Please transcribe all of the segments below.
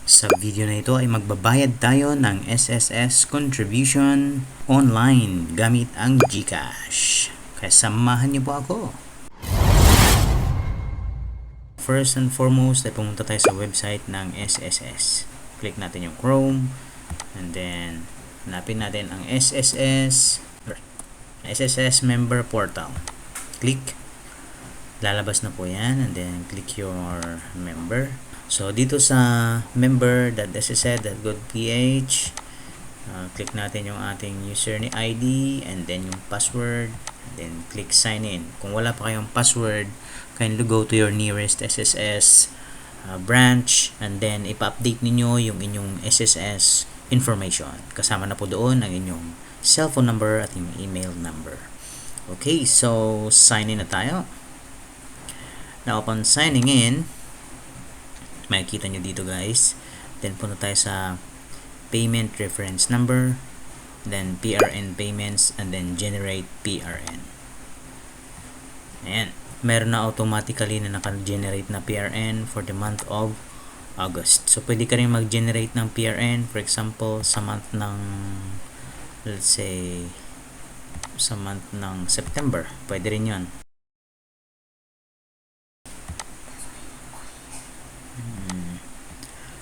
Sa video na ito ay magbabayad tayo ng SSS contribution online gamit ang GCash. Kaya samahan niyo po ako. First and foremost ay pumunta tayo sa website ng SSS. Click natin yung Chrome and then hanapin natin ang SSS member portal. Click. Lalabas na po yan and then click your member. So dito sa member.ssed.gov.ph click natin yung ating user ni ID and then yung password and then click sign in. Kung wala pa kayong password, kindly go to your nearest SSS branch and then ipa-update ninyo yung inyong SSS information. Kasama na po doon ang inyong cellphone number at yung email number. Okay, so sign in na tayo. Now upon signing in, makikita nyo dito guys, then punta tayo sa payment reference number, then PRN payments, and then generate PRN. Ayan, meron na automatically na naka-generate na PRN for the month of August. So pwede ka rin mag-generate ng PRN, for example sa month ng, let's say sa month ng September, pwede rin yun.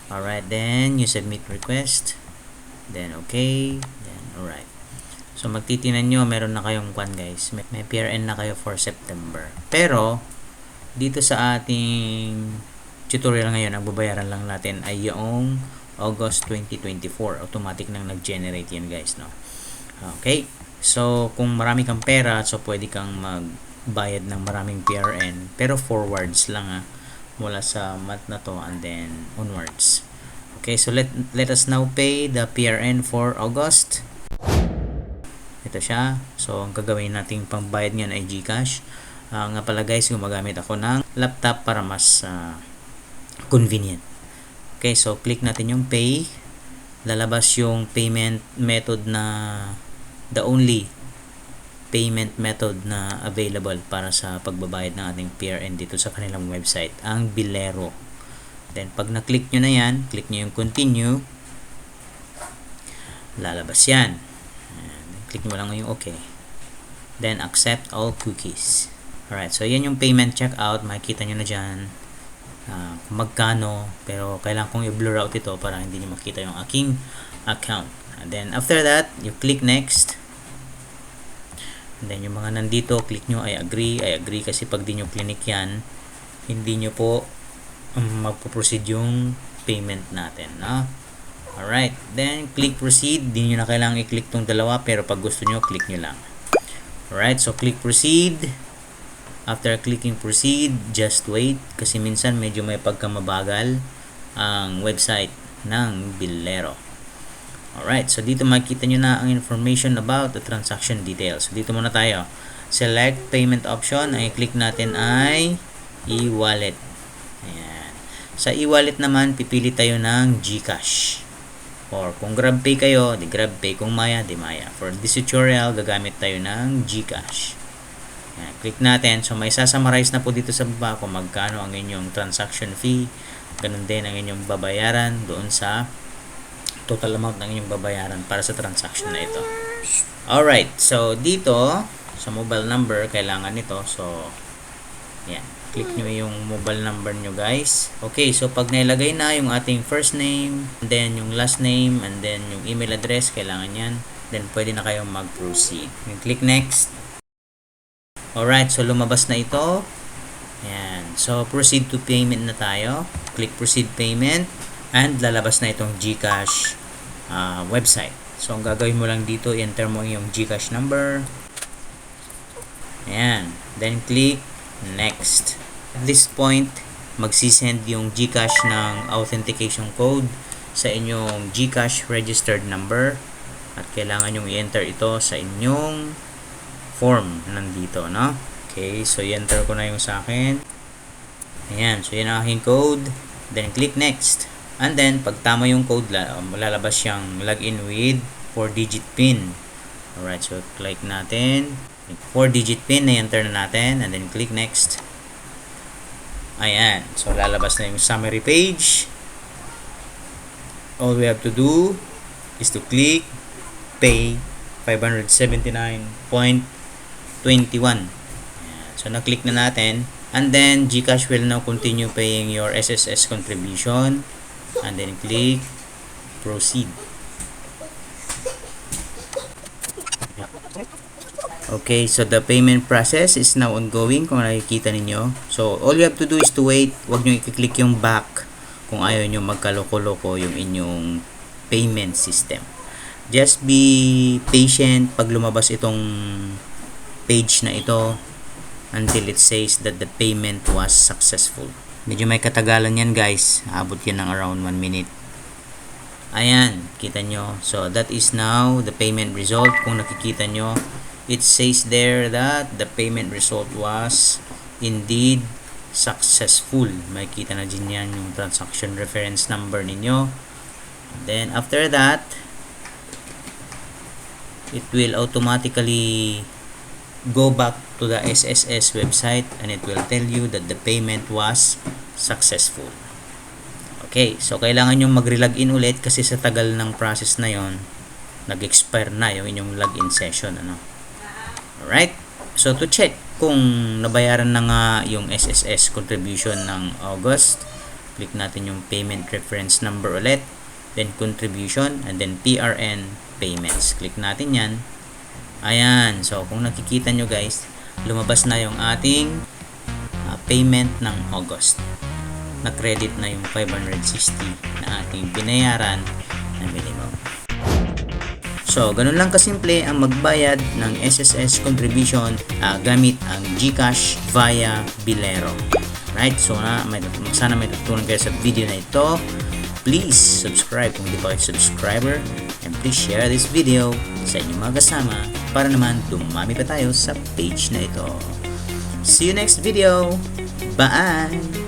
Alright, then you submit request, then okay, then alright. So magtitinan nyo, meron na kayong kwan guys, may PRN na kayo for September. Pero dito sa ating tutorial ngayon, ang babayaran lang natin ay yung August 2024. Automatic nang nag-generate yan guys, no? Okay, so kung marami kang pera, so pwede kang magbayad ng maraming PRN, pero forwards lang mula sa month na to and then onwards. Okay, so let us now pay the PRN for August. Ito siya. So ang gagawin nating pangbayad niyan ay GCash. Nga pala guys, gumagamit ako ng laptop para mas convenient. Okay, so click natin yung pay. Lalabas yung payment method na the only payment method na available para sa pagbabayad ng ating PRN dito sa kanilang website, ang Bilero. Then pag na-click nyo na yan, click nyo yung continue, lalabas yan. Click mo lang yung okay, then accept all cookies. Alright, so yan yung payment checkout. Makikita nyo na dyan kung magkano, pero kailangan kong i-blur out ito para hindi nyo makita yung aking account. And then after that, you click next. And then yung mga nandito, click nyo I agree kasi pag di nyo click yan, hindi nyo po magpo-proceed yung payment natin, no? Alright, then click proceed. Di nyo na kailangan i-click tong dalawa, pero pag gusto nyo, click nyo lang. Alright, so click proceed. After clicking proceed, just wait kasi minsan medyo may pagkamabagal ang website ng Bilero. Alright, so dito makikita nyo na ang information about the transaction details. So dito muna tayo. Select payment option. Ay click natin ay e-wallet. Ayan. Sa e-wallet naman, pipili tayo ng GCash. Or kung GrabPay kayo, di GrabPay. Kung Maya, di Maya. For this tutorial, gagamit tayo ng GCash. Ayan. Click natin. So may sasummarize na po dito sa baba kung magkano ang inyong transaction fee. Ganun din ang inyong babayaran doon sa total amount ng inyong babayaran para sa transaction na ito. Alright, so dito sa mobile number, kailangan nito. So yan, click nyo yung mobile number nyo guys. Okay, so pag nailagay na yung ating first name, and then yung last name, and then yung email address, kailangan yan, then pwede na kayong mag-proceed. Click next. Alright, so lumabas na ito. Yan, so proceed to payment na tayo. Click proceed payment. And lalabas na itong GCash website. So ang gagawin mo lang dito, enter mo yung GCash number. Ayan. Then click next. At this point, magsisend yung GCash ng authentication code sa inyong GCash registered number. At kailangan yung i-enter ito sa inyong form nandito, no? Okay, so i-enter ko na yung sa akin. Ayan. So yan ang aking code. Then click next. And then, pag tama yung code, lalabas siyang login with 4-digit PIN. Alright, so click natin. 4-digit PIN, na-enter na natin. And then, click next. Ayan. So, lalabas na yung summary page. all we have to do is to click pay 579.21. So na-click na natin, and then GCash will now continue paying your SSS contribution, and then click proceed. Okay, so the payment process is now ongoing kung nakikita ninyo. So all you have to do is to wait. Huwag nyo i-click yung back kung ayaw nyo magkaloko-loko yung inyong payment system. Just be patient pag lumabas itong page na ito until it says that the payment was successful. Medyo may katagalan yan guys. Abot yan ng around 1 minute. Ayan, kita nyo. So that is now the payment result. Kung nakikita nyo, it says there that the payment result was indeed successful. Makikita na din yan yung transaction reference number ninyo. Then after that, it will automatically go back to the SSS website and it will tell you that the payment was successful. Okay, so kailangan nyo mag-relogin ulit kasi sa tagal ng process na yon, nag-expire na yung inyong login session. Alright, so to check kung nabayaran na nga yung SSS contribution ng August, click natin yung payment reference number ulit, then contribution, and then PRN payments. Click natin yan. Ayan, so kung nakikita nyo guys, lumabas na yung ating payment ng August. Na-credit na yung 560 na ating binayaran na minimum. So, ganun lang kasimple ang magbayad ng SSS contribution gamit ang GCash via Bilero. Right? So, sana may tutunan kayo sa video na ito. Please subscribe kung hindi pa kayo subscriber, and please share this video sa inyong mga kasama para naman dumami pa tayo sa page na ito. See you next video. Bye!